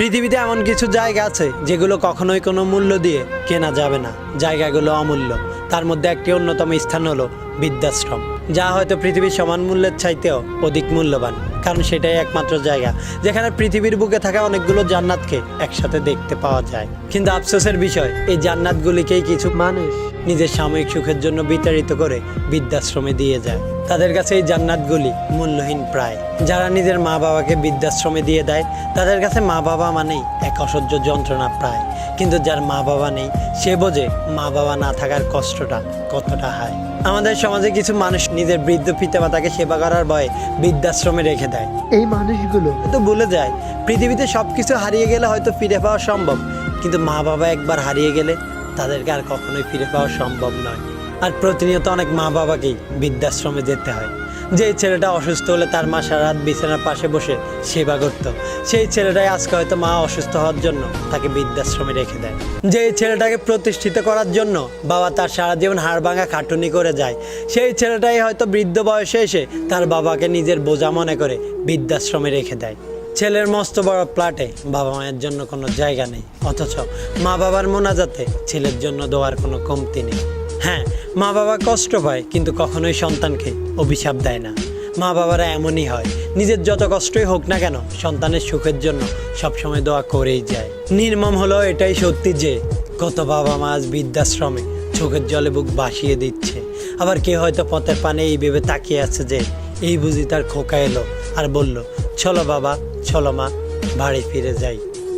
পৃথিবীতে এমন কিছু জায়গা আছে যেগুলো কখনোই কোনো মূল্য দিয়ে কেনা যাবে না, জায়গাগুলো অমূল্য। তার মধ্যে একটি অন্যতম স্থান হলো বৃদ্ধাশ্রম, যা হয়তো পৃথিবীর সমান মূল্যের চাইতেও অধিক মূল্যবান, কারণ সেটাই একমাত্র জায়গা যেখানে পৃথিবীর বুকে থাকা অনেকগুলো জান্নাতকে একসাথে দেখতে পাওয়া যায়। কিন্তু আফসোসের বিষয়, এই জান্নাতগুলিকেই কিছু মানুষ নিজের সাময়িক সুখের জন্য বিতাড়িত করে বৃদ্ধাশ্রমে দিয়ে যায়। তাদের কাছে এই জান্নাতগুলি মূল্যহীন প্রায়। যারা নিজের মা বাবাকে বৃদ্ধাশ্রমে দিয়ে দেয়, তাদের কাছে মা বাবা মানেই এক অসহ্য যন্ত্রণা প্রায়। কিন্তু যার মা বাবা নেই, সে বোঝে মা বাবা না থাকার কষ্টটা কতটা হয়। আমাদের সমাজে কিছু মানুষ নিজের বৃদ্ধ পিতামাতাকে সেবা করার ভয়ে বৃদ্ধাশ্রমে রেখে দেয়। এই মানুষগুলো তো ভুলে যায় পৃথিবীতে সবকিছু হারিয়ে গেলে হয়তো ফিরে পাওয়া সম্ভব, কিন্তু মা বাবা একবার হারিয়ে গেলে তাদেরকে আর কখনোই ফিরে পাওয়া সম্ভব নয়। আর প্রতিনিয়ত অনেক মা বাবাকেই বৃদ্ধাশ্রমে যেতে হয়। যেই ছেলেটা অসুস্থ হলে তার মা সারা রাত বিছানার পাশে বসে সেবা করত, সেই ছেলেটাই আজকে হয়তো মা অসুস্থ হওয়ার জন্য তাকে বৃদ্ধাশ্রমে রেখে দেয়। যেই ছেলেটাকে প্রতিষ্ঠিত করার জন্য বাবা তার সারা জীবন হাড় ভাঙা খাটুনি করে যায়, সেই ছেলেটাই হয়তো বৃদ্ধ বয়সে এসে তার বাবাকে নিজের বোঝা মনে করে বৃদ্ধাশ্রমে রেখে দেয়। ছেলের মস্ত বড় প্লাটে বাবা মায়ের জন্য কোনো জায়গা নেই, অথচ মা বাবার মোনাজাতে ছেলের জন্য দোয়ার কোনো কমতি নেই। হ্যাঁ, মা বাবা কষ্ট পায়, কিন্তু কখনোই সন্তানকে অভিশাপ দেয় না। মা বাবারা এমনই হয়, নিজের যত কষ্টই হোক না কেন সন্তানের সুখের জন্য সবসময় দোয়া করেই যায়। নির্মম হলো এটাই সত্যি যে কত বাবা মা আজ বৃদ্ধাশ্রমে চোখের জলে বুক ভাসিয়ে দিচ্ছে। আবার কেউ হয়তো পথের পানে এই ভেবে তাকিয়ে আছে যে এই বুঝি তার খোকা এলো আর বলল, চলো বাবা, চলো মা, বাড়ি ফিরে যাই।